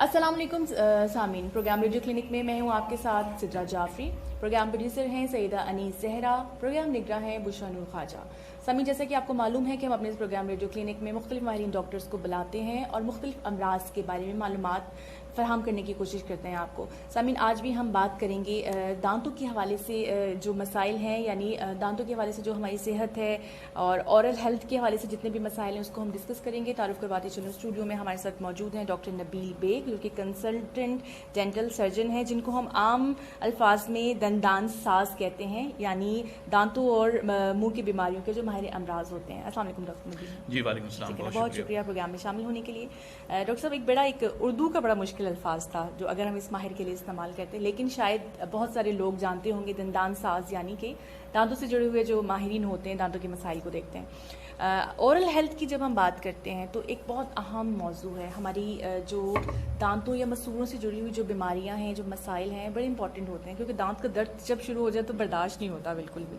السلام علیکم سامعین، پروگرام ریڈیو کلینک میں میں ہوں آپ کے ساتھ سدرا جعفری. پروگرام پروڈیوسر ہیں سیدہ انیس زہرا، پروگرام نگراں ہیں بشرا نور خواجہ. سامعین، جیسا کہ آپ کو معلوم ہے کہ ہم اپنے اس پروگرام ریڈیو کلینک میں مختلف ماہرین ڈاکٹرز کو بلاتے ہیں اور مختلف امراض کے بارے میں معلومات فراہم کرنے کی کوشش کرتے ہیں آپ کو. سامعین، آج بھی ہم بات کریں گے دانتوں کے حوالے سے جو مسائل ہیں، یعنی دانتوں کے حوالے سے جو ہماری صحت ہے اور اورل ہیلتھ کے حوالے سے جتنے بھی مسائل ہیں اس کو ہم ڈسکس کریں گے. تعارف کرواتے چلو، اسٹوڈیو میں ہمارے ساتھ موجود ہیں ڈاکٹر نبیل بیگ، جو کہ کنسلٹنٹ ڈینٹل سرجن ہیں، جن کو ہم عام الفاظ میں دندان ساز کہتے ہیں، یعنی دانتوں اور منہ کی بیماریوں کے جو ماہر امراض ہوتے ہیں. السلام علیکم ڈاکٹر نبیل. جی وعلیکم السلام. بہت شکریہ پروگرام میں شامل ہونے کے لیے. ڈاکٹر صاحب، ایک اردو کا بڑا مشکل الفاظ تھا جو اگر ہم اس ماہر کے لیے استعمال کرتے، لیکن شاید بہت سارے لوگ جانتے ہوں گے دندان ساز، یعنی کہ دانتوں سے جڑے ہوئے جو ماہرین ہوتے ہیں، دانتوں کے مسائل کو دیکھتے ہیں. اورل ہیلتھ کی جب ہم بات کرتے ہیں تو ایک بہت اہم موضوع ہے. ہماری جو دانتوں یا مسوڑوں سے جڑی ہوئی جو بیماریاں ہیں، جو مسائل ہیں، بڑے امپورٹنٹ ہوتے ہیں، کیونکہ دانت کا درد جب شروع ہو جائے تو برداشت نہیں ہوتا بالکل بھی.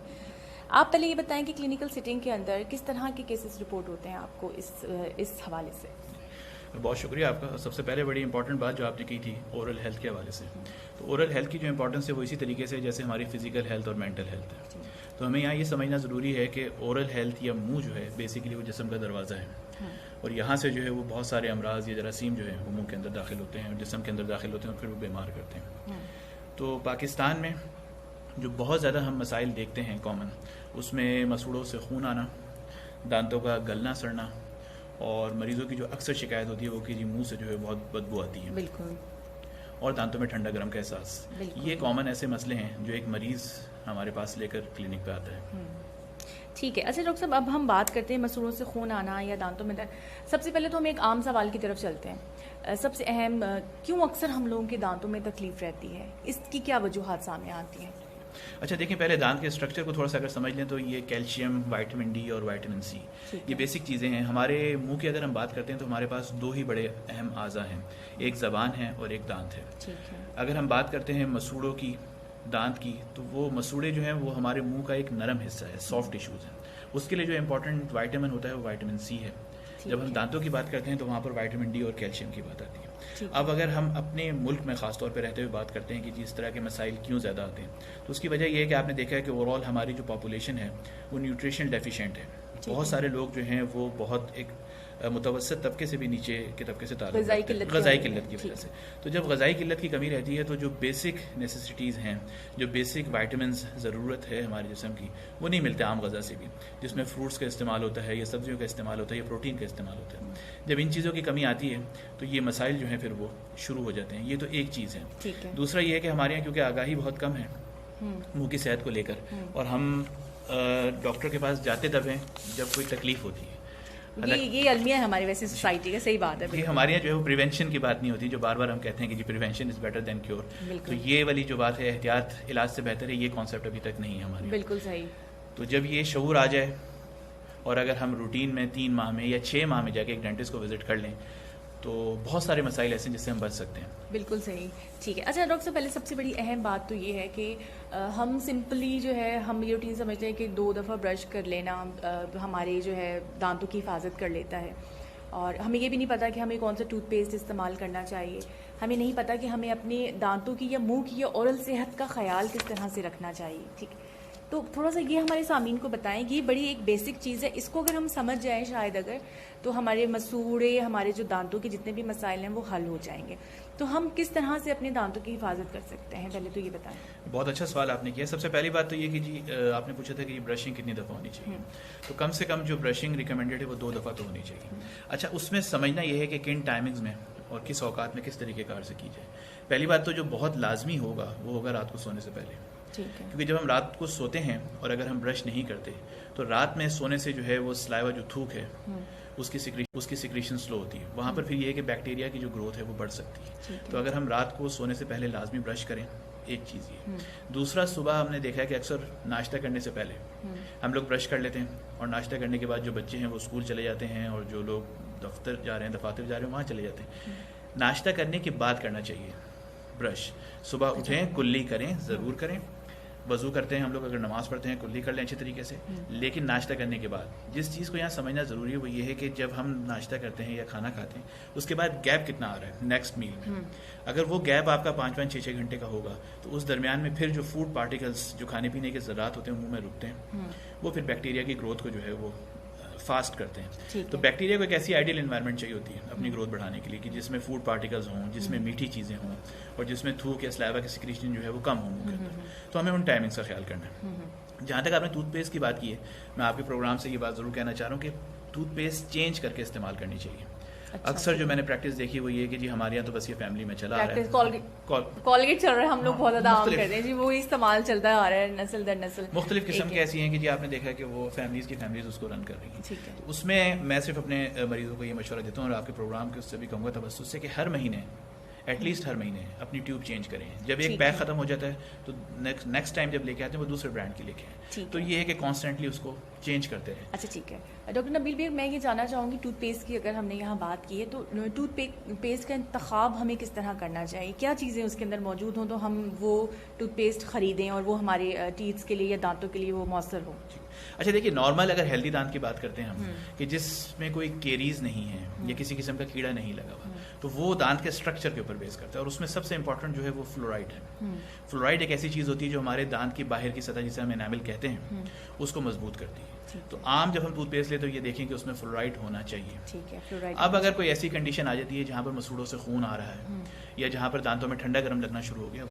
آپ پہلے یہ بتائیں کہ کلینکل سیٹنگ کے اندر کس طرح کے کیسز رپورٹ ہوتے ہیں آپ کو اس حوالے سے؟ بہت شکریہ آپ کا. سب سے پہلے بڑی امپورٹنٹ بات جو آپ نے کی تھی اورل ہیلتھ کے حوالے سے، تو اورل ہیلتھ کی جو امپورٹنس ہے وہ اسی طریقے سے جیسے ہماری فزیکل ہیلتھ اور مینٹل ہیلتھ ہے. تو ہمیں یہاں یہ سمجھنا ضروری ہے کہ اورل ہیلتھ یا منہ جو ہے بیسیکلی وہ جسم کا دروازہ ہے، اور یہاں سے جو ہے وہ بہت سارے امراض یا جراثیم جو ہے وہ منہ کے اندر داخل ہوتے ہیں، جسم کے اندر داخل ہوتے ہیں اور پھر وہ بیمار کرتے ہیں. تو پاکستان میں جو بہت زیادہ ہم مسائل دیکھتے ہیں کامن، اس میں مسوڑوں سے خون آنا، دانتوں کا گلنا سڑنا، اور مریضوں کی جو اکثر شکایت ہوتی ہے وہ کہ جی منہ سے جو ہے بہت بدبو آتی ہے، بالکل، اور دانتوں میں ٹھنڈا گرم کا احساس. یہ کامن ایسے مسئلے ہیں جو ایک مریض ہمارے پاس لے کر کلینک پہ آتا ہے. ٹھیک ہے. اچھا ڈاکٹر صاحب، اب ہم بات کرتے ہیں مسوڑوں سے خون آنا یا دانتوں میں درد. سب سے پہلے تو ہم ایک عام سوال کی طرف چلتے ہیں. سب سے اہم، کیوں اکثر ہم لوگوں کے دانتوں میں تکلیف رہتی ہے؟ اس کی کیا وجوہات سامنے آتی ہیں؟ اچھا دیکھیں، پہلے دانت کے اسٹرکچر کو تھوڑا سا اگر سمجھ لیں تو یہ کیلشیم، وائٹامن ڈی اور وائٹامن سی، یہ بیسک چیزیں ہیں. ہمارے منہ کی اگر ہم بات کرتے ہیں تو ہمارے پاس دو ہی بڑے اہم اعضاء ہیں، ایک زبان ہے اور ایک دانت ہے. اگر ہم بات کرتے ہیں مسوڑوں کی، دانت کی، تو وہ مسوڑے جو ہیں وہ ہمارے منہ کا ایک نرم حصہ ہے، سافٹ ٹیشوز ہیں. اس کے لیے جو امپورٹنٹ وائٹامن ہوتا ہے وہ وائٹامن سی ہے. جب ہم دانتوں کی بات کرتے ہیں تو وہاں پر وائٹامن ڈی اور کیلشیم کی بات آتی ہے. اب اگر ہم اپنے ملک میں خاص طور پہ رہتے ہوئے بات کرتے ہیں کہ جس طرح کے مسائل کیوں زیادہ آتے ہیں، تو اس کی وجہ یہ ہے کہ آپ نے دیکھا ہے کہ اوور آل ہماری جو پاپولیشن ہے وہ نیوٹریشن ڈیفیشینٹ ہے. بہت سارے لوگ جو ہیں وہ بہت ایک متوسط طبقے سے بھی نیچے کے طبقے سے تعلق رکھتے ہیں غذائی قلت کی وجہ سے. تو جب غذائی قلت کی کمی رہتی ہے تو جو بیسک نیسیسٹیز ہیں، جو بیسک وائٹامنز ضرورت ہے ہمارے جسم کی، وہ نہیں ملتے عام غذا سے بھی، جس میں فروٹس کا استعمال ہوتا ہے یا سبزیوں کا استعمال ہوتا ہے یا پروٹین کا استعمال ہوتا ہے. جب ان چیزوں کی کمی آتی ہے تو یہ مسائل جو ہیں پھر وہ شروع ہو جاتے ہیں. یہ تو ایک چیز ہے. دوسرا یہ ہے کہ ہمارے یہاں کیونکہ آگاہی بہت کم ہے منہ کی صحت کو لے کر، اور ہم ڈاکٹر کے پاس جاتے تب ہیں جب کوئی تکلیف ہوتی ہے. یہ المیہ ہے ہماری ویسے سوسائٹی کا. صحیح بات ہے. یہ ہمارے یہاں جو ہے وہ پریونشن کی بات نہیں ہوتی، جو بار بار ہم کہتے ہیں کہ جی prevention is better than cure. تو یہ والی جو بات ہے احتیاط علاج سے بہتر ہے، یہ کانسیپٹ ابھی تک نہیں ہے ہمارے. بالکل صحیح. تو جب یہ شعور آ جائے اور اگر ہم روٹین میں 3 ماہ میں یا 6 ماہ میں جا کے ایک ڈینٹسٹ کو وزٹ کر لیں تو بہت سارے مسائل ایسے ہیں جس سے ہم بچ سکتے ہیں. بالکل صحیح. ٹھیک ہے. اچھا ڈاکٹر صاحب، پہلے سب سے بڑی اہم بات تو یہ ہے کہ ہم سمپلی جو ہے ہم یہ روٹین سمجھتے ہیں کہ 2 دفعہ برش کر لینا ہمارے جو ہے دانتوں کی حفاظت کر لیتا ہے، اور ہمیں یہ بھی نہیں پتہ کہ ہمیں کون سا ٹوتھ پیسٹ استعمال کرنا چاہیے. ہمیں نہیں پتہ کہ ہمیں اپنے دانتوں کی یا منہ کی یا اورل صحت کا خیال کس طرح سے رکھنا چاہیے. ٹھیک ہے. تو تھوڑا سا یہ ہمارے سامعین کو بتائیں کہ یہ بڑی ایک بیسک چیز ہے. اس کو اگر ہم سمجھ جائیں شاید اگر، تو ہمارے مسوڑے، ہمارے جو دانتوں کے جتنے بھی مسائل ہیں وہ حل ہو جائیں گے. تو ہم کس طرح سے اپنے دانتوں کی حفاظت کر سکتے ہیں؟ پہلے تو یہ بتائیں. بہت اچھا سوال آپ نے کیا. سب سے پہلی بات تو یہ کہ جی آپ نے پوچھا تھا کہ یہ برشنگ کتنی دفعہ ہونی چاہیے. تو کم سے کم جو برشنگ ریکمینڈیڈ ہے وہ 2 دفعہ تو ہونی چاہیے. اچھا، اس میں سمجھنا یہ ہے کہ کن ٹائمنگز میں اور کس اوقات میں کس طریقے کار سے کی جائے. پہلی بات تو جو بہت لازمی ہوگا وہ ہوگا رات کو سونے سے پہلے. کیونکہ جب ہم رات کو سوتے ہیں اور اگر ہم برش نہیں کرتے تو رات میں سونے سے جو ہے وہ سلائیوا جو تھوک ہے اس کی سیکریشن سلو ہوتی ہے. وہاں پر پھر یہ ہے کہ بیکٹیریا کی جو گروتھ ہے وہ بڑھ سکتی ہے. تو اگر ہم رات کو سونے سے پہلے لازمی برش کریں، ایک چیز یہ. دوسرا، صبح ہم نے دیکھا ہے کہ اکثر ناشتہ کرنے سے پہلے ہم لوگ برش کر لیتے ہیں، اور ناشتہ کرنے کے بعد جو بچے ہیں وہ اسکول چلے جاتے ہیں اور جو لوگ دفتر جا رہے ہیں، دفاتر جا رہے ہیں، وہاں چلے جاتے ہیں. ناشتہ کرنے کے بعد کرنا چاہیے. برش. صبح اٹھیں کلی کریں, ضرور کریں. وضو کرتے ہیں ہم لوگ, اگر نماز پڑھتے ہیں کلی کر لیں اچھے طریقے سے. لیکن ناشتہ کرنے کے بعد جس چیز کو یہاں سمجھنا ضروری ہے وہ یہ ہے کہ جب ہم ناشتہ کرتے ہیں یا کھانا کھاتے ہیں اس کے بعد گیپ کتنا آ رہا ہے نیکسٹ میل میں. اگر وہ گیپ آپ کا 5-6 گھنٹے کا ہوگا تو اس درمیان میں پھر جو فوڈ پارٹیکلس جو کھانے پینے کے ذرات ہوتے ہیں منہ میں رکتے ہیں, وہ پھر بیکٹیریا کی گروتھ کو جو ہے وہ فاسٹ کرتے ہیں. تو بیکٹیریا کو ایک ایسی آئیڈیل انوائرمنٹ چاہیے ہوتی ہے اپنی گروتھ بڑھانے کے لیے کہ جس میں فوڈ پارٹیکلز ہوں, جس میں میٹھی چیزیں ہوں, اور جس میں تھوک یا سلائیوا کی سیکریشن جو ہے وہ کم ہوں منہ کے اندر. تو ہمیں ان ٹائمنگس کا خیال کرنا ہے. جہاں تک آپ نے ٹوتھ پیسٹ کی بات کی ہے, میں آپ کے پروگرام سے یہ بات ضرور کہنا چاہ رہا ہوں کہ ٹوتھ پیسٹ چینج کر کے استعمال کرنی چاہیے. اکثر جو میں نے پریکٹس دیکھی وہ یہ کہ جی ہمارے یہاں تو بس یہ فیملی میں چلا آ رہا ہے, کولگیٹ چل رہا ہے, ہم لوگ بہت زیادہ عام کرتے ہیں جی, وہ استعمال چلتا آ رہا ہے نسل در نسل. مختلف قسم کی ایسی ہیں کہ جی آپ نے دیکھا کہ وہ فیملیز اس کو رن کر رہی ہیں. تو اس میں میں صرف اپنے مریضوں کو یہ مشورہ دیتا ہوں اور آپ کے پروگرام کے اس سے بھی کہوں گا توسط سے کہ ہر مہینے ایٹ لیسٹ ہر مہینے اپنی ٹیوب چینج کریں. جب ایک پیک ختم ہو جاتا ہے تو نیکسٹ ٹائم جب لے کے آتے ہیں وہ دوسرے برانڈ کی لے کے آئیں. تو یہ ہے کہ کانسٹنٹلی اس کو چینج کرتے رہیں. اچھا ٹھیک ہے. ڈاکٹر نبیل بھائی, میں یہ جاننا چاہوں گی ٹوتھ پیسٹ کی اگر ہم نے یہاں بات کی ہے تو ٹوتھ پیسٹ کا انتخاب ہمیں کس طرح کرنا چاہیے, کیا چیزیں اس کے اندر موجود ہوں تو ہم وہ ٹوتھ پیسٹ خریدیں اور وہ ہمارے ٹیتھس کے لیے یا دانتوں کے لیے وہ مؤثر ہو. اچھا دیکھیے, نارمل اگر ہیلدی دانت کی بات کرتے ہیں ہم کہ جس میں کوئی کیریز نہیں ہے یا کسی قسم کا کیڑا نہیں لگا ہوا, تو وہ دانت کے اسٹرکچر کے اوپر بیس کرتا ہے. اور اس میں سب سے امپورٹنٹ جو ہے وہ فلورائڈ ہے. فلورائڈ ایک ایسی چیز ہوتی ہے جو ہمارے دانت کی باہر کی سطح جسے ہم انیمل کہتے ہیں اس کو مضبوط کرتی ہے. تو عام جب ہم ٹوتھ پیسٹ لیں تو یہ دیکھیں کہ اس میں فلورائڈ ہونا چاہیے. اب اگر کوئی ایسی کنڈیشن آ جاتی ہے جہاں پر مسوڑوں سے خون آ رہا ہے یا جہاں پر دانتوں میں ٹھنڈا گرم لگنا شروع ہو گیا,